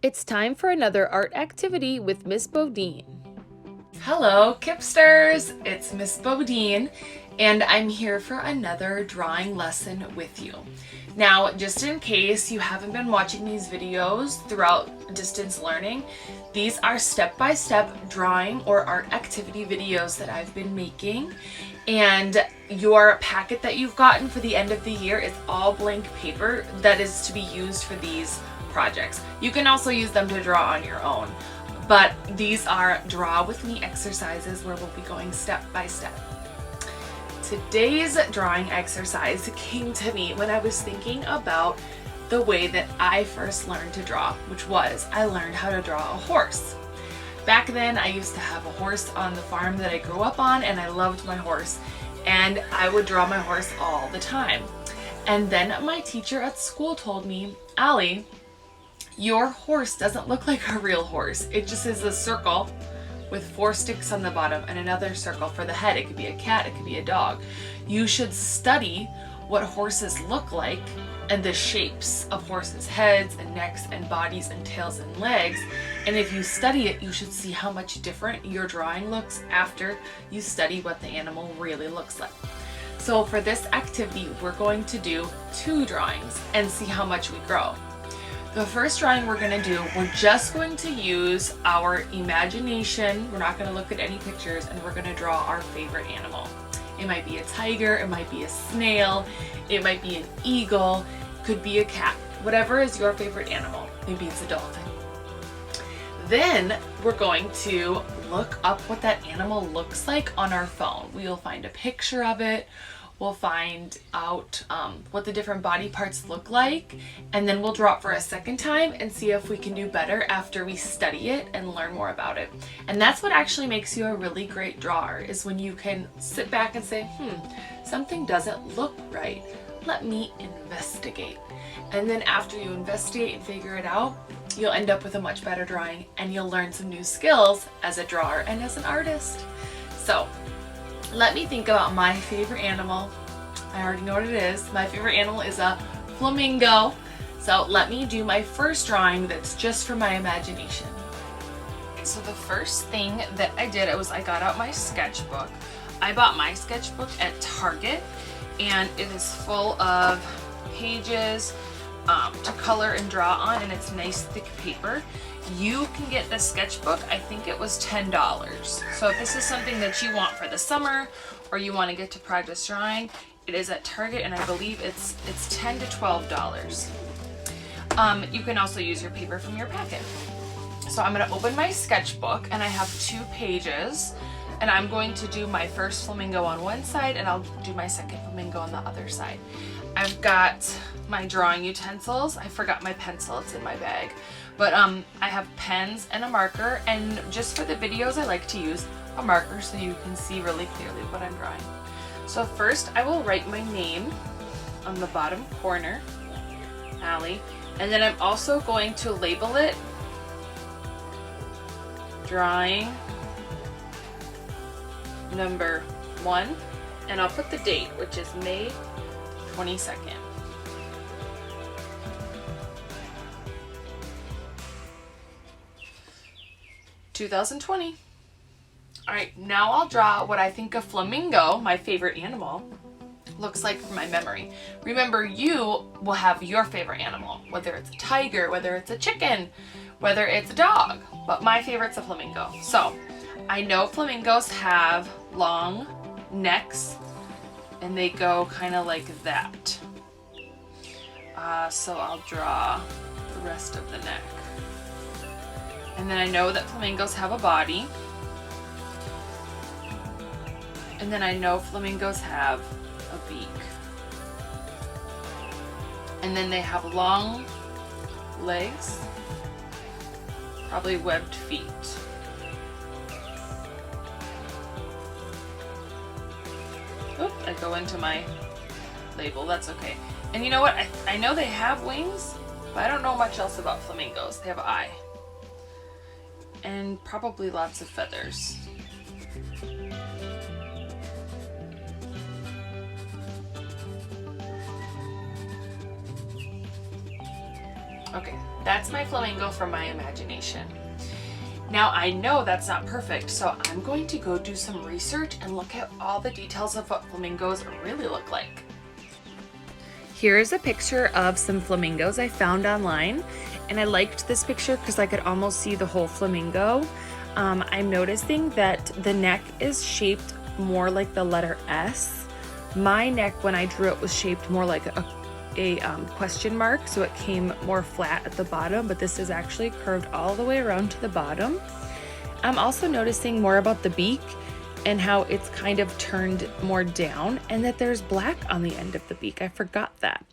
It's time for another art activity with Miss Bodine. Hello, Kipsters! It's Miss Bodine, and I'm here for another drawing lesson with you. Now, just in case you haven't been watching these videos throughout distance learning, these are step-by-step drawing or art activity videos that I've been making, and your packet that you've gotten for the end of the year is all blank paper that is to be used for these projects. You can also use them to draw on your own, but these are draw with me exercises where we'll be going step by step. Today's drawing exercise came to me when I was thinking about the way that I first learned to draw, which was I learned how to draw a horse. Back then I used to have a horse on the farm that I grew up on, and I loved my horse, and I would draw my horse all the time. And then my teacher at school told me, Allie, your horse doesn't look like a real horse. It just is a circle with 4 sticks on the bottom and another circle for the head. It could be a cat, it could be a dog. You should study what horses look like and the shapes of horses' heads and necks and bodies and tails and legs. And if you study it, you should see how much different your drawing looks after you study what the animal really looks like. So for this activity, we're going to do 2 drawings and see how much we grow. The first drawing we're going to do, we're just going to use our imagination. We're not going to look at any pictures, and we're going to draw our favorite animal. It might be a tiger, it might be a snail, it might be an eagle, it could be a cat. Whatever is your favorite animal. Maybe it's a dolphin. Then we're going to look up what that animal looks like on our phone. We'll find a picture of it. We'll find out what the different body parts look like, and then we'll draw it for a second time and see if we can do better after we study it and learn more about it. And that's what actually makes you a really great drawer, is when you can sit back and say, something doesn't look right. Let me investigate. And then after you investigate and figure it out, you'll end up with a much better drawing, and you'll learn some new skills as a drawer and as an artist. So let me think about my favorite animal. I already know what it is. My favorite animal is a flamingo. So let me do my first drawing that's just for my imagination. So the first thing that I did was I got out my sketchbook. I bought my sketchbook at Target, and it is full of pages to color and draw on, and it's nice thick paper. You can get this sketchbook, I think it was $10. So if this is something that you want for the summer, or you want to get to practice drawing, it is at Target, and I believe it's $10 to $12. You can also use your paper from your packet. So I'm going to open my sketchbook, and I have 2 pages, and I'm going to do my first flamingo on one side, and I'll do my second flamingo on the other side. I've got my drawing utensils. I forgot my pencil, it's in my bag. But I have pens and a marker, and just for the videos I like to use a marker so you can see really clearly what I'm drawing. So first I will write my name on the bottom corner, Allie, and then I'm also going to label it drawing number 1, and I'll put the date, which is May 22nd. (2020). Alright, now I'll draw what I think a flamingo, my favorite animal, looks like from my memory. Remember, you will have your favorite animal, whether it's a tiger, whether it's a chicken, whether it's a dog, but my favorite's a flamingo. So, I know flamingos have long necks, and they go kind of like that. So I'll draw the rest of the neck. And then I know that flamingos have a body. And then I know flamingos have a beak. And then they have long legs, probably webbed feet. Oop, I go into my label, that's okay. And you know what, I know they have wings, but I don't know much else about flamingos. They have an eye. And probably lots of feathers. Okay, That's my flamingo from my imagination. Now I know that's not perfect, so I'm going to go do some research and look at all the details of what flamingos really look like. Here is a picture of some flamingos I found online, and I liked this picture because I could almost see the whole flamingo. I'm noticing that the neck is shaped more like the letter S. My neck, when I drew it, was shaped more like a question mark, so it came more flat at the bottom, but this is actually curved all the way around to the bottom. I'm also noticing more about the beak and how it's kind of turned more down, and that there's black on the end of the beak. I forgot that.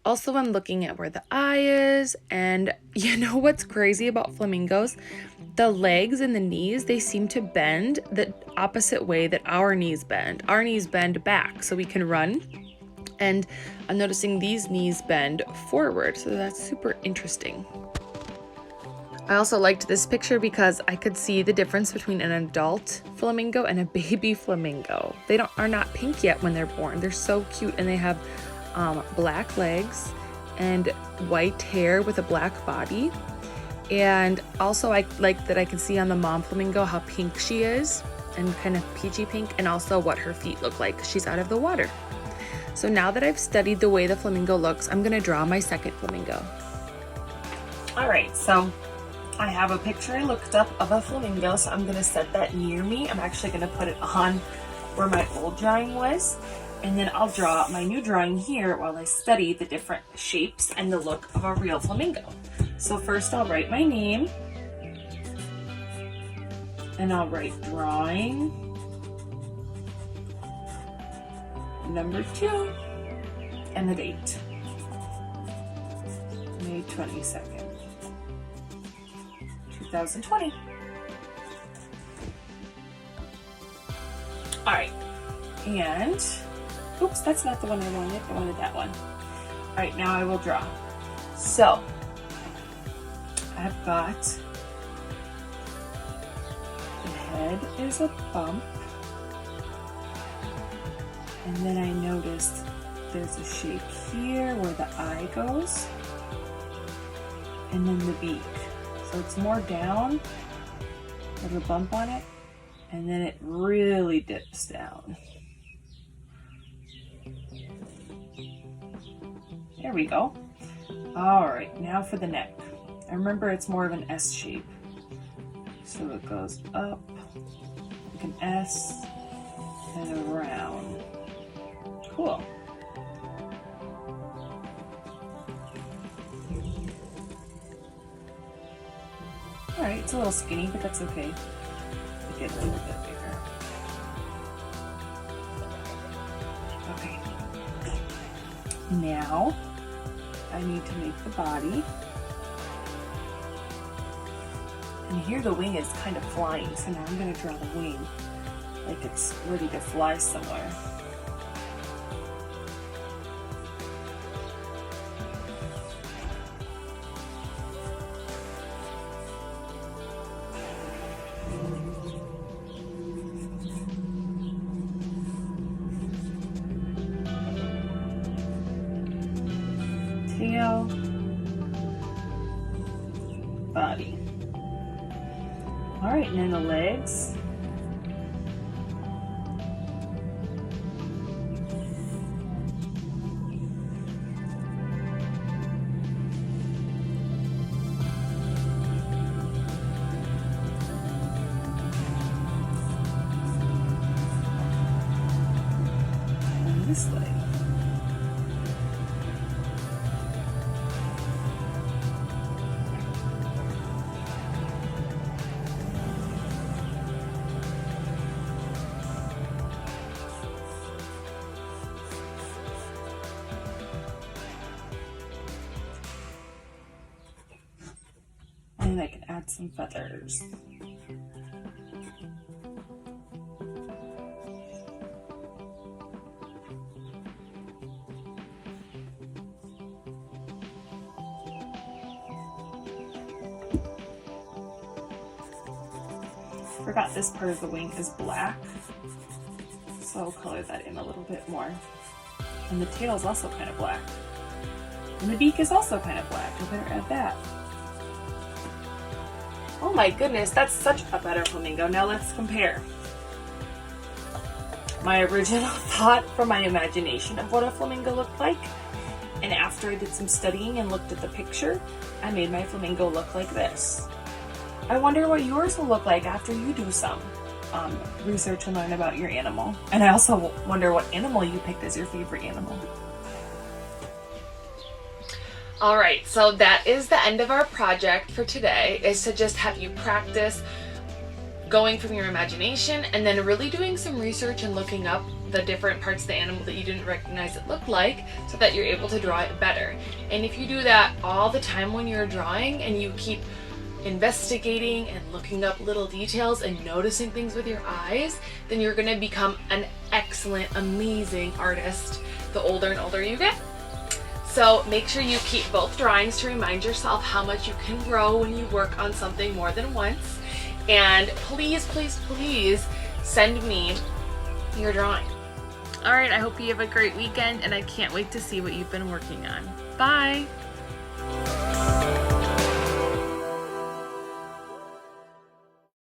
Also, I'm looking at where the eye is, and you know what's crazy about flamingos? The legs and the knees, they seem to bend the opposite way that our knees bend. Our knees bend back so we can run, and I'm noticing these knees bend forward, so that's super interesting. I also liked this picture because I could see the difference between an adult flamingo and a baby flamingo. They are not pink yet when they're born. They're so cute, and they have black legs and white hair with a black body. And also I like that I can see on the mom flamingo how pink she is, and kind of peachy pink, and also what her feet look like because she's out of the water. So now that I've studied the way the flamingo looks, I'm gonna draw my second flamingo. All right, so I have a picture I looked up of a flamingo, so I'm gonna set that near me. I'm actually gonna put it on where my old drawing was, and then I'll draw my new drawing here while I study the different shapes and the look of a real flamingo. So first I'll write my name, and I'll write drawing number 2 and the date, May 22nd, 2020. All right, and oops, that's not the one I wanted. I wanted that one. All right, now I will draw. So I've got the head is a bump, and then I noticed there's a shape here where the eye goes, and then the beak. So it's more down, there's a bump on it, and then it really dips down. There we go. All right, now for the neck. I remember it's more of an S shape. So it goes up like an S and around. Cool. All right, it's a little skinny, but that's okay. It gets a little bit bigger. Okay. Now I need to make the body. And here the wing is kind of flying, so now I'm going to draw the wing like it's ready to fly somewhere. Tail, body. All right, and then the legs. And this leg. And I can add some feathers. Forgot this part of the wing is black, so I'll color that in a little bit more. And the tail is also kind of black. And the beak is also kind of black. I better add that. Oh my goodness, that's such a better flamingo. Now let's compare. My original thought from my imagination of what a flamingo looked like, and after I did some studying and looked at the picture, I made my flamingo look like this. I wonder what yours will look like after you do some research and learn about your animal. And I also wonder what animal you picked as your favorite animal. All right, so that is the end of our project for today, is to just have you practice going from your imagination and then really doing some research and looking up the different parts of the animal that you didn't recognize it looked like, so that you're able to draw it better. And if you do that all the time when you're drawing and you keep investigating and looking up little details and noticing things with your eyes, then you're going to become an excellent, amazing artist the older and older you get. So make sure you keep both drawings to remind yourself how much you can grow when you work on something more than once. And please, please, please send me your drawing. All right, I hope you have a great weekend, and I can't wait to see what you've been working on. Bye!